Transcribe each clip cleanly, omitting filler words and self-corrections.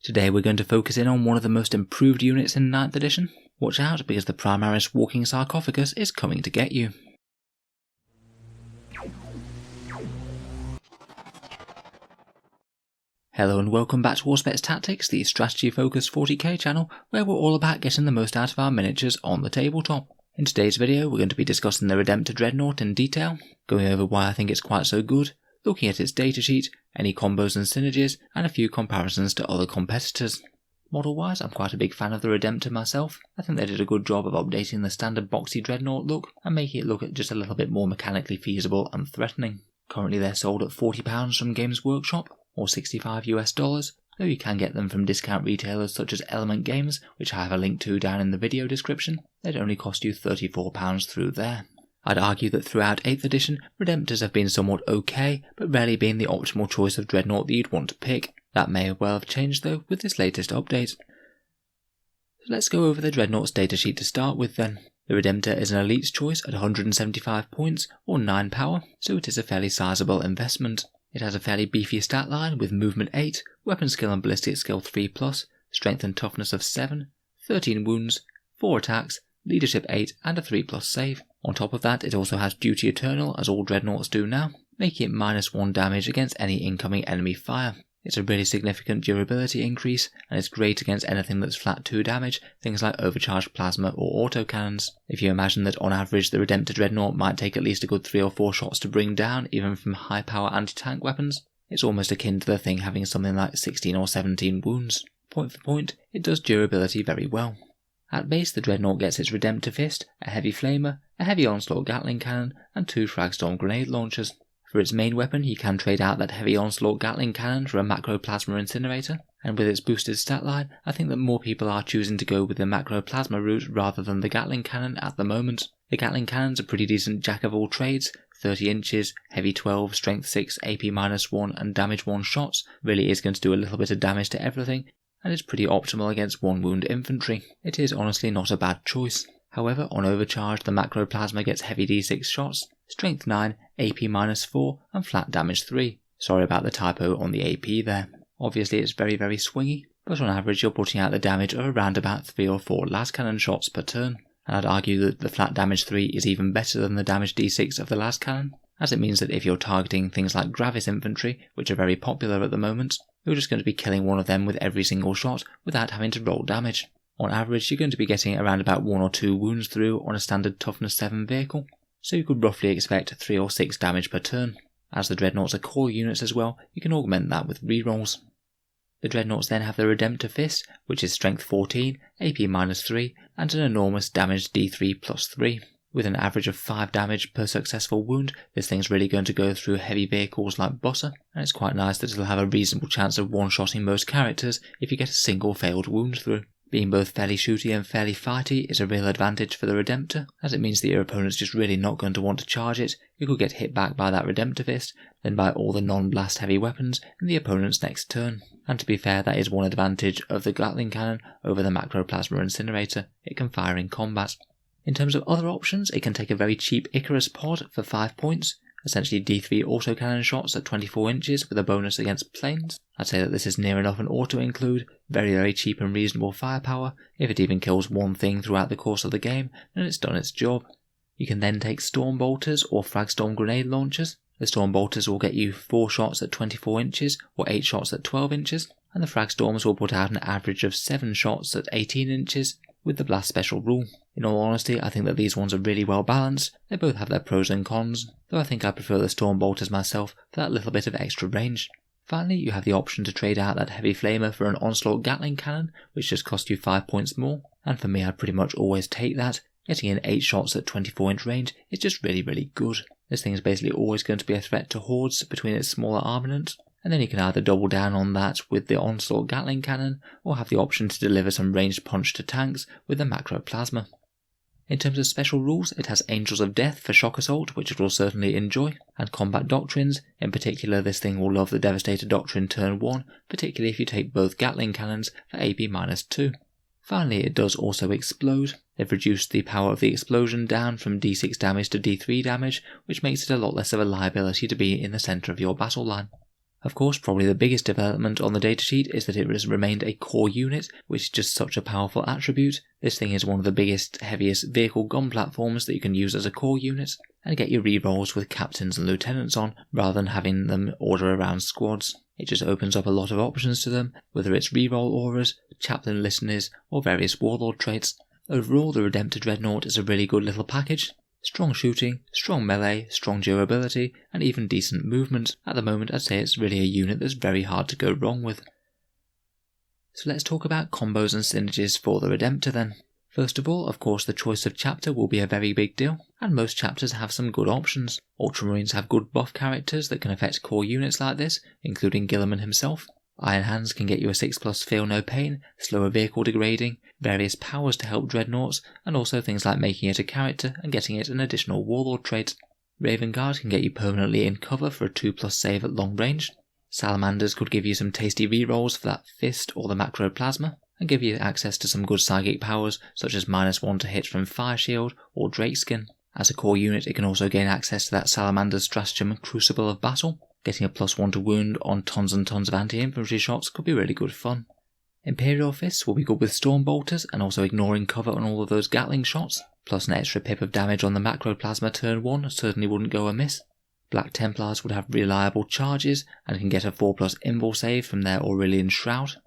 Today we're going to focus in on one of the most improved units in 9th edition. Watch out because the Primaris Walking Sarcophagus is coming to get you. Hello and welcome back to Auspex Tactics, the strategy focused 40k channel where we're all about getting the most out of our miniatures on the tabletop. In today's video we're going to be discussing the Redemptor Dreadnought in detail, going over why I think it's quite so good, looking at its datasheet, any combos and synergies, and a few comparisons to other competitors. Model wise, I'm quite a big fan of the Redemptor myself. I think they did a good job of updating the standard boxy Dreadnought look and making it look just a little bit more mechanically feasible and threatening. Currently they're sold at £40 from Games Workshop, or $65 US, though you can get them from discount retailers such as Element Games, which I have a link to down in the video description. They'd only cost you £34 through there. I'd argue that throughout 8th edition, Redemptors have been somewhat okay, but rarely been the optimal choice of Dreadnought that you'd want to pick. That may well have changed though with this latest update. So let's go over the Dreadnought's datasheet to start with then. The Redemptor is an elite's choice at 175 points or 9 power, so it is a fairly sizable investment. It has a fairly beefy stat line with movement 8, weapon skill and ballistic skill 3+, strength and toughness of 7, 13 wounds, 4 attacks, leadership 8 and a 3+ save. On top of that it also has duty eternal as all Dreadnoughts do now, making it -1 damage against any incoming enemy fire. It's a really significant durability increase, and it's great against anything that's flat 2 damage, things like overcharged plasma or autocannons. If you imagine that on average the Redemptor Dreadnought might take at least a good 3 or 4 shots to bring down, even from high power anti-tank weapons, it's almost akin to the thing having something like 16 or 17 wounds. Point for point, it does durability very well. At base the Dreadnought gets its Redemptor Fist, a heavy flamer, a heavy onslaught Gatling cannon, and 2 Fragstorm grenade launchers. For its main weapon you can trade out that heavy onslaught Gatling cannon for a macro plasma incinerator, and with its boosted stat line I think that more people are choosing to go with the macro plasma route rather than the Gatling cannon at the moment. The Gatling cannon's a pretty decent jack of all trades, 30 inches, heavy 12, strength 6, AP -1 and damage 1 shots, really is going to do a little bit of damage to everything, and it's pretty optimal against 1 wound infantry. It is honestly not a bad choice. However, on overcharge the macro plasma gets heavy d6 shots, strength 9, AP -4 and flat damage 3. Sorry about the typo on the AP there. Obviously it's very swingy, but on average you're putting out the damage of around about 3 or 4 las cannon shots per turn, and I'd argue that the flat damage 3 is even better than the damage d6 of the las cannon, as it means that if you're targeting things like Gravis infantry, which are very popular at the moment, you're just going to be killing one of them with every single shot without having to roll damage. On average you're going to be getting around about 1 or 2 wounds through on a standard toughness 7 vehicle, so you could roughly expect 3 or 6 damage per turn. As the Dreadnoughts are core units as well, you can augment that with rerolls. The Dreadnoughts then have the Redemptor Fist, which is strength 14, AP -3 and an enormous damage d3 +3. With an average of 5 damage per successful wound, this thing's really going to go through heavy vehicles like Bossa, and it's quite nice that it'll have a reasonable chance of one-shotting most characters if you get a single failed wound through. Being both fairly shooty and fairly fighty is a real advantage for the Redemptor, as it means that your opponent's just really not going to want to charge it. You could get hit back by that Redemptor Fist, then by all the non-blast heavy weapons in the opponent's next turn. And to be fair, that is one advantage of the Gatling cannon over the macro plasma incinerator: it can fire in combat. In terms of other options, it can take a very cheap Icarus pod for 5 points, essentially D3 autocannon shots at 24 inches with a bonus against planes. I'd say that this is near enough an auto-include, very cheap and reasonable firepower. If it even kills one thing throughout the course of the game, then it's done its job. You can then take Storm Bolters or Fragstorm grenade launchers. The Storm Bolters will get you 4 shots at 24 inches or 8 shots at 12 inches, and the Fragstorms will put out an average of 7 shots at 18 inches with the blast special rule. In all honesty, I think that these ones are really well balanced. They both have their pros and cons, though I think I prefer the Storm Bolters myself for that little bit of extra range. Finally, you have the option to trade out that heavy flamer for an onslaught Gatling cannon, which just costs you 5 points more, and for me I'd pretty much always take that. Getting in 8 shots at 24 inch range is just really good. This thing is basically always going to be a threat to hordes between its smaller armament, and then you can either double down on that with the onslaught Gatling cannon, or have the option to deliver some ranged punch to tanks with the macro plasma. In terms of special rules, it has Angels of Death for shock assault, which it will certainly enjoy, and combat doctrines. In particular, this thing will love the Devastator Doctrine turn 1, particularly if you take both Gatling cannons for AP -2. Finally, it does also explode. They've reduced the power of the explosion down from d6 damage to d3 damage, which makes it a lot less of a liability to be in the centre of your battle line. Of course, probably the biggest development on the datasheet is that it has remained a core unit, which is just such a powerful attribute. This thing is one of the biggest, heaviest vehicle gun platforms that you can use as a core unit, and get your rerolls with captains and lieutenants on, rather than having them order around squads. It just opens up a lot of options to them, whether it's reroll auras, chaplain listeners, or various warlord traits. Overall, the Redemptor Dreadnought is a really good little package. Strong shooting, strong melee, strong durability, and even decent movement. At the moment, I'd say it's really a unit that's very hard to go wrong with. So let's talk about combos and synergies for the Redemptor then. First of all, of course, the choice of chapter will be a very big deal, and most chapters have some good options. Ultramarines have good buff characters that can affect core units like this, including Guilliman himself. Iron Hands can get you a 6+ feel no pain, slower vehicle degrading, various powers to help dreadnoughts, and also things like making it a character and getting it an additional warlord trait. Raven Guard can get you permanently in cover for a 2+ save at long range. Salamanders could give you some tasty rerolls for that fist or the macroplasma, and give you access to some good psychic powers such as -1 to hit from Fire Shield or Drakeskin. As a core unit, it can also gain access to that Salamander's Stratagem Crucible of Battle. Getting a +1 to wound on tons and tons of anti-infantry shots could be really good fun. Imperial Fists will be good with Storm Bolters and also ignoring cover on all of those Gatling shots, plus an extra pip of damage on the Macroplasma turn 1 certainly wouldn't go amiss. Black Templars would have reliable charges and can get a 4+ invul save from their Aurelian Shroud.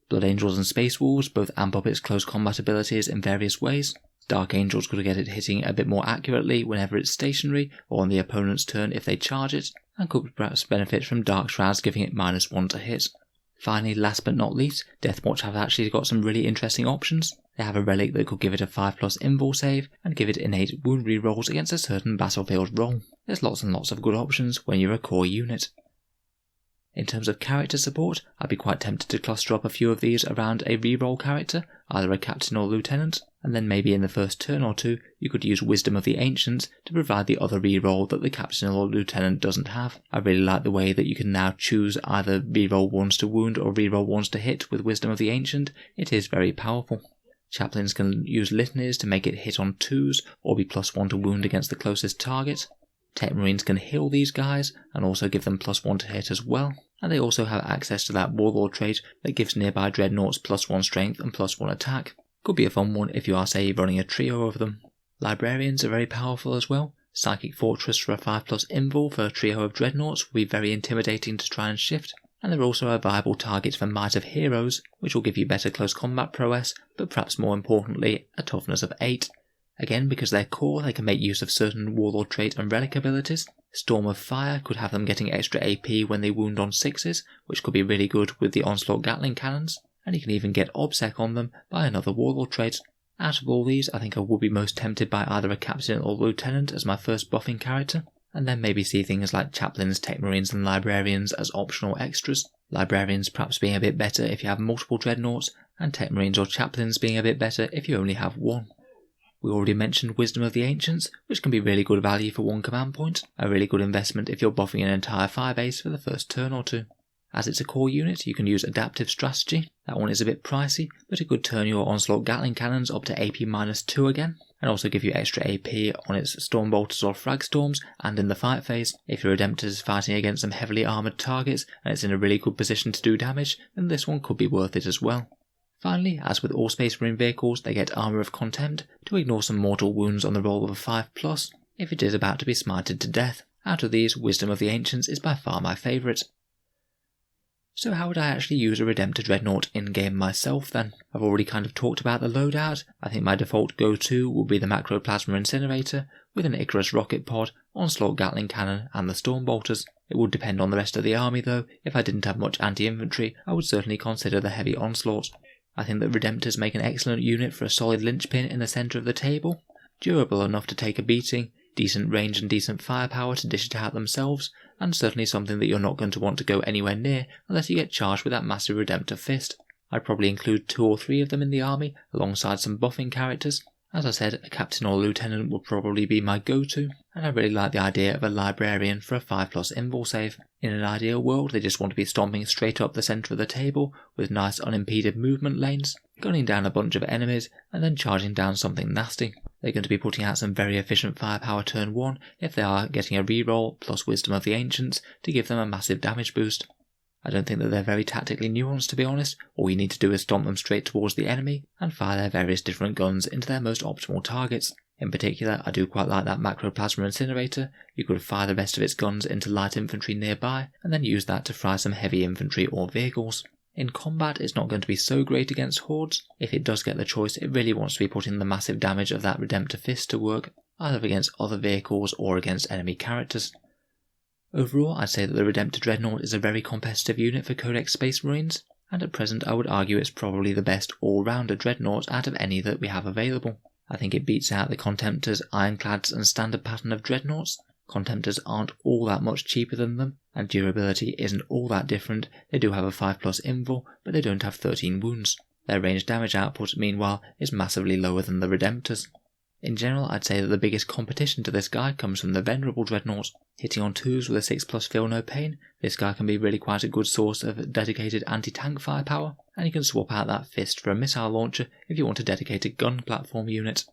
Blood Angels and Space Wolves both amp up its close combat abilities in various ways. Dark Angels could get it hitting a bit more accurately whenever it's stationary or on the opponent's turn if they charge it, and could perhaps benefit from Dark Shrouds giving it -1 to hit. Finally, last but not least, Deathwatch have actually got some really interesting options. They have a relic that could give it a 5+ invul save and give it innate wound rerolls against a certain battlefield role. There's lots and lots of good options when you're a core unit. In terms of character support, I'd be quite tempted to cluster up a few of these around a reroll character, either a captain or lieutenant, and then maybe in the first turn or two you could use Wisdom of the Ancients to provide the other reroll that the captain or lieutenant doesn't have. I really like the way that you can now choose either reroll 1s to wound or reroll 1s to hit with Wisdom of the Ancient. It is very powerful. Chaplains can use Litanies to make it hit on 2s or be +1 to wound against the closest target. Tech Marines can heal these guys and also give them +1 to hit as well, and they also have access to that Warlord trait that gives nearby Dreadnoughts +1 strength and +1 attack. Could be a fun one if you are, say, running a trio of them. Librarians are very powerful as well. Psychic Fortress for a 5+ invul for a trio of Dreadnoughts will be very intimidating to try and shift, and they're also a viable target for Might of Heroes, which will give you better close combat prowess, but perhaps more importantly, a toughness of 8. Again, because they're core, they can make use of certain Warlord trait and relic abilities. Storm of Fire could have them getting extra AP when they wound on 6s, which could be really good with the Onslaught Gatling cannons, and you can even get Obsec on them by another Warlord trait. Out of all these, I think I would be most tempted by either a Captain or Lieutenant as my first buffing character, and then maybe see things like Chaplains, Tech Marines and Librarians as optional extras. Librarians perhaps being a bit better if you have multiple Dreadnoughts, and Tech Marines or Chaplains being a bit better if you only have one. We already mentioned Wisdom of the Ancients, which can be really good value for one command point, a really good investment if you're buffing an entire firebase for the first turn or two. As it's a core unit, you can use Adaptive Strategy. That one is a bit pricey, but it could turn your Onslaught Gatling cannons up to AP -2 again, and also give you extra AP on its Storm Bolters or Frag Storms and in the fight phase. If your Redemptor is fighting against some heavily armoured targets and it's in a really good position to do damage, then this one could be worth it as well. Finally, as with all Space Marine vehicles, they get Armour of Contempt to ignore some mortal wounds on the roll of a 5+ if it is about to be smited to death. Out of these, Wisdom of the Ancients is by far my favourite. So how would I actually use a Redemptor Dreadnought in-game myself then? I've already kind of talked about the loadout. I think my default go-to will be the Macroplasma Incinerator with an Icarus rocket pod, Onslaught Gatling cannon and the Storm Bolters. It would depend on the rest of the army though. If I didn't have much anti-infantry, I would certainly consider the Heavy Onslaught. I think that Redemptors make an excellent unit for a solid linchpin in the centre of the table, durable enough to take a beating, decent range and decent firepower to dish it out themselves, and certainly something that you're not going to want to go anywhere near unless you get charged with that massive Redemptor fist. I'd probably include 2 or 3 of them in the army, alongside some buffing characters. As I said, a Captain or Lieutenant would probably be my go-to, and I really like the idea of a Librarian for a 5+ invul save. In an ideal world, they just want to be stomping straight up the centre of the table, with nice unimpeded movement lanes, gunning down a bunch of enemies, and then charging down something nasty. They're going to be putting out some very efficient firepower turn 1 if they are getting a reroll plus Wisdom of the Ancients to give them a massive damage boost. I don't think that they're very tactically nuanced, to be honest. All you need to do is stomp them straight towards the enemy and fire their various different guns into their most optimal targets. In particular, I do quite like that Macroplasma Incinerator. You could fire the rest of its guns into light infantry nearby and then use that to fry some heavy infantry or vehicles. In combat, it's not going to be so great against hordes. If it does get the choice, it really wants to be putting the massive damage of that Redemptor Fist to work, either against other vehicles or against enemy characters. Overall, I'd say that the Redemptor Dreadnought is a very competitive unit for Codex Space Marines, and at present I would argue it's probably the best all-rounder Dreadnought out of any that we have available. I think it beats out the Contemptors, Ironclads and standard pattern of Dreadnoughts. Contemptors aren't all that much cheaper than them, and durability isn't all that different. They do have a 5+ invul, but they don't have 13 wounds. Their ranged damage output, meanwhile, is massively lower than the Redemptors. In general, I'd say that the biggest competition to this guy comes from the Venerable Dreadnought. Hitting on 2s with a 6+ Feel No Pain, this guy can be really quite a good source of dedicated anti-tank firepower, and you can swap out that fist for a missile launcher if you want a dedicated gun platform unit.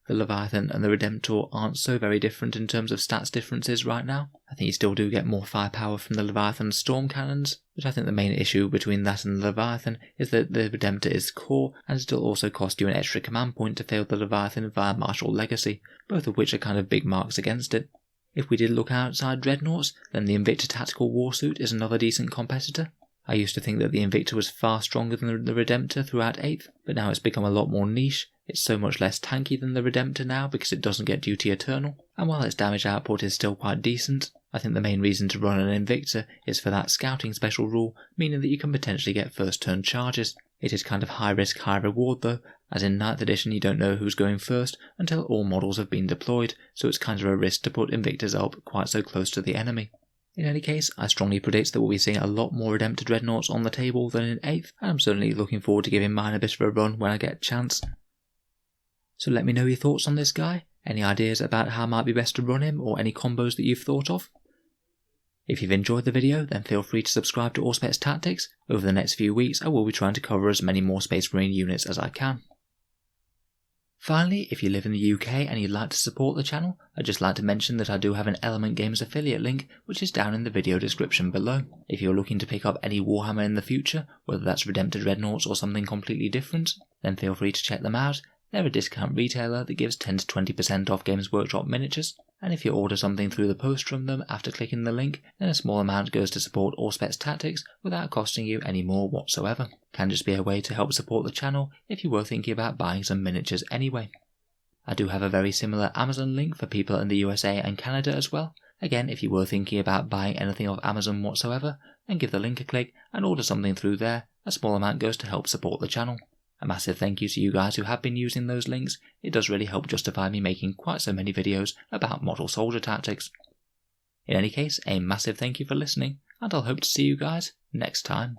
The Leviathan and the Redemptor aren't so very different in terms of stats differences right now. I think you still do get more firepower from the Leviathan's storm cannons, but I think the main issue between that and the Leviathan is that the Redemptor is core and still also cost you an extra command point to field the Leviathan via Martial Legacy, both of which are kind of big marks against it. If we did look outside Dreadnoughts, then the Invicta Tactical Warsuit is another decent competitor. I used to think that the Invicta was far stronger than the Redemptor throughout 8th, but now it's become a lot more niche. It's so much less tanky than the Redemptor now because it doesn't get Duty Eternal, and while its damage output is still quite decent, I think the main reason to run an Invicta is for that scouting special rule, meaning that you can potentially get first turn charges. It is kind of high risk, high reward though, as in 9th edition you don't know who's going first until all models have been deployed, so it's kind of a risk to put Invictas up quite so close to the enemy. In any case, I strongly predict that we'll be seeing a lot more Redemptor Dreadnoughts on the table than in 8th, and I'm certainly looking forward to giving mine a bit of a run when I get a chance. So let me know your thoughts on this guy, any ideas about how it might be best to run him, or any combos that you've thought of. If you've enjoyed the video, then feel free to subscribe to Auspex Tactics. Over the next few weeks I will be trying to cover as many more Space Marine units as I can. Finally, if you live in the UK and you'd like to support the channel, I'd just like to mention that I do have an Element Games affiliate link which is down in the video description below. If you're looking to pick up any Warhammer in the future, whether that's Redemptor Dreadnoughts or something completely different, then feel free to check them out. They're a discount retailer that gives 10 to 20% off Games Workshop miniatures, and if you order something through the post from them after clicking the link, then a small amount goes to support Auspex Tactics without costing you any more whatsoever. Can just be a way to help support the channel if you were thinking about buying some miniatures anyway. I do have a very similar Amazon link for people in the USA and Canada as well. Again, if you were thinking about buying anything off Amazon whatsoever, then give the link a click and order something through there. A small amount goes to help support the channel. A massive thank you to you guys who have been using those links. It does really help justify me making quite so many videos about model soldier tactics. In any case, a massive thank you for listening, and I'll hope to see you guys next time.